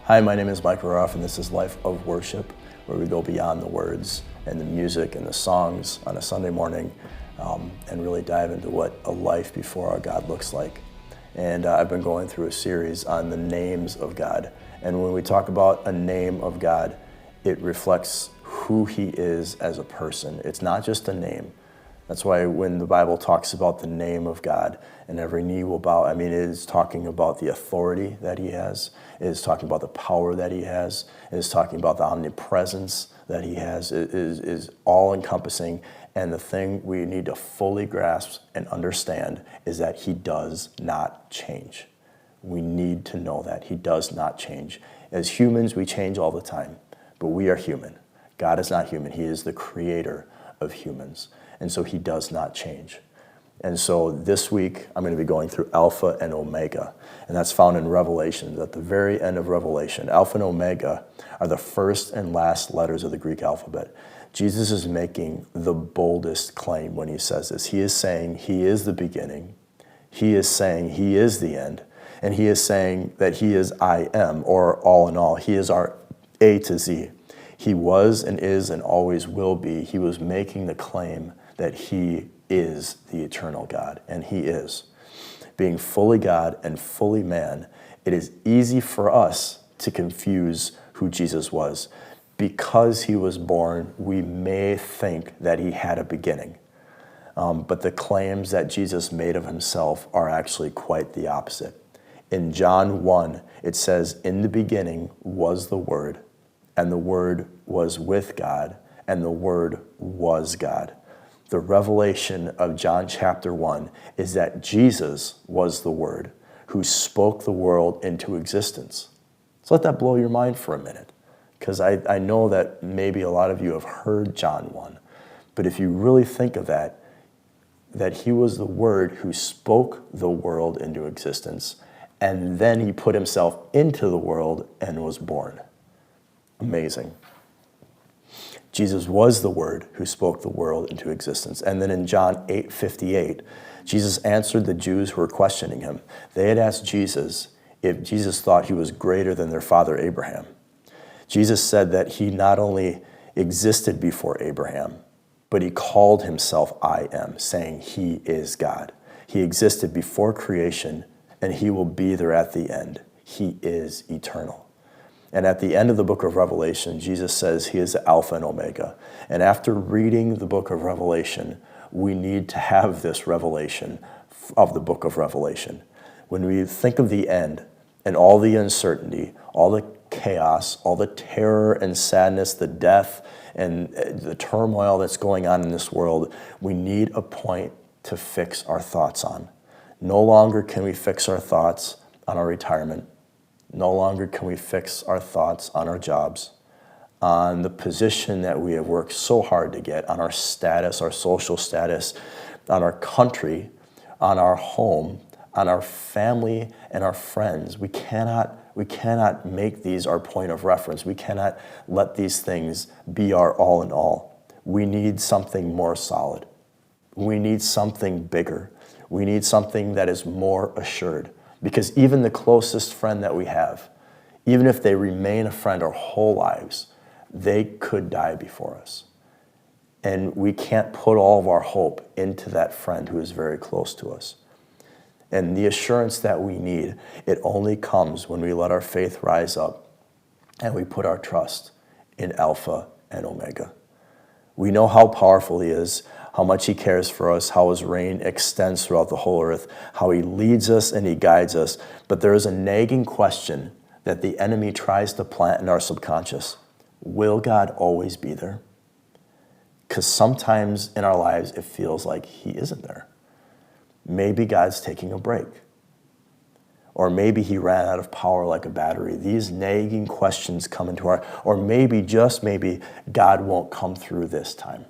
Hi, my name is Micah Roraff, and this is Life of Worship, where we go beyond the words and the music and the songs on a Sunday morning and really dive into what a life before our God looks like. And I've been going through a series on the names of God. And when we talk about a name of God, it reflects who He is as a person. It's not just a name. That's why when the Bible talks about the name of God and every knee will bow, it is talking about the authority that He has. It is talking about the power that He has. It is talking about the omnipresence that He has. It is all-encompassing. And the thing we need to fully grasp and understand is that He does not change. We need to know that He does not change. As humans, we change all the time, but we are human. God is not human. He is the creator of humans. And so He does not change. And so this week, I'm going to be going through Alpha and Omega. And that's found in Revelation. At the very end of Revelation, Alpha and Omega are the first and last letters of the Greek alphabet. Jesus is making the boldest claim when He says this. He is saying He is the beginning. He is saying He is the end. And He is saying that He is I am, or all in all. He is our A to Z. He was and is and always will be. He was making the claim that He is the eternal God, and He is. Being fully God and fully man, it is easy for us to confuse who Jesus was. Because He was born, we may think that He had a beginning. But the claims that Jesus made of Himself are actually quite the opposite. In John 1, it says, "In the beginning was the Word, and the Word was with God, and the Word was God." The revelation of John chapter 1 is that Jesus was the Word who spoke the world into existence. So let that blow your mind for a minute, because I know that maybe a lot of you have heard John 1, but if you really think of that He was the Word who spoke the world into existence, and then He put Himself into the world and was born. Amazing. Jesus was the Word who spoke the world into existence. And then in John 8:58, Jesus answered the Jews who were questioning Him. They had asked Jesus if Jesus thought He was greater than their father Abraham. Jesus said that He not only existed before Abraham, but He called Himself I am, saying He is God. He existed before creation, and He will be there at the end. He is eternal. And at the end of the book of Revelation, Jesus says He is the Alpha and Omega. And after reading the book of Revelation, we need to have this revelation of the book of Revelation. When we think of the end and all the uncertainty, all the chaos, all the terror and sadness, the death and the turmoil that's going on in this world, we need a point to fix our thoughts on. No longer can we fix our thoughts on our retirement. No longer can we fix our thoughts on our jobs, on the position that we have worked so hard to get, on our status, our social status, on our country, on our home, on our family and our friends. We cannot make these our point of reference. We cannot let these things be our all in all. We need something more solid. We need something bigger. We need something that is more assured. Because even the closest friend that we have, even if they remain a friend our whole lives, they could die before us. And we can't put all of our hope into that friend who is very close to us. And the assurance that we need, it only comes when we let our faith rise up and we put our trust in Alpha and Omega. We know how powerful He is, how much He cares for us, how His reign extends throughout the whole earth, how He leads us and He guides us. But there is a nagging question that the enemy tries to plant in our subconscious. Will God always be there? Because sometimes in our lives it feels like He isn't there. Maybe God's taking a break. Or maybe He ran out of power like a battery. These nagging questions come into our, or maybe, just maybe, God won't come through this time.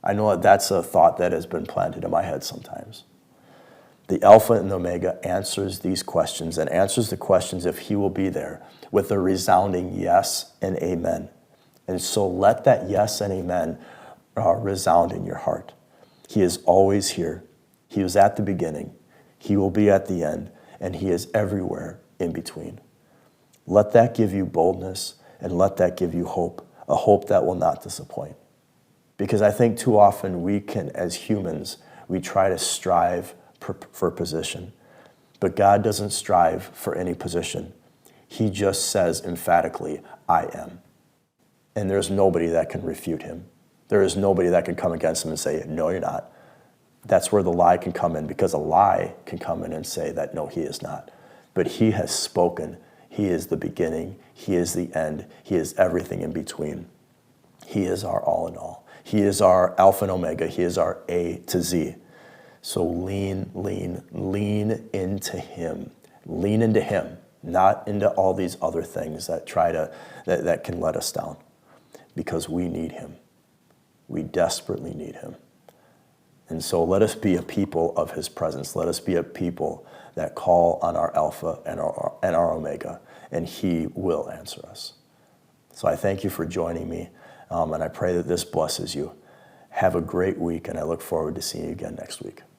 I know that's a thought that has been planted in my head sometimes. The Alpha and the Omega answers these questions and answers the questions if He will be there with a resounding yes and amen. And so let that yes and amen resound in your heart. He is always here. He was at the beginning. He will be at the end. And He is everywhere in between. Let that give you boldness, and let that give you hope, a hope that will not disappoint. Because I think too often we can, as humans, we try to strive for position. But God doesn't strive for any position. He just says emphatically, I am. And there's nobody that can refute him. There is nobody that can come against him and say, no, you're not. That's where the lie can come in, because a lie can come in and say that, no, he is not. But he has spoken. He is the beginning. He is the end. He is everything in between. He is our all in all. He is our Alpha and Omega. He is our A to Z. So lean into him. Lean into him, not into all these other things that that can let us down. Because we need him. We desperately need him. And so let us be a people of his presence. Let us be a people that call on our Alpha and our Omega, and he will answer us. So I thank you for joining me, and I pray that this blesses you. Have a great week, and I look forward to seeing you again next week.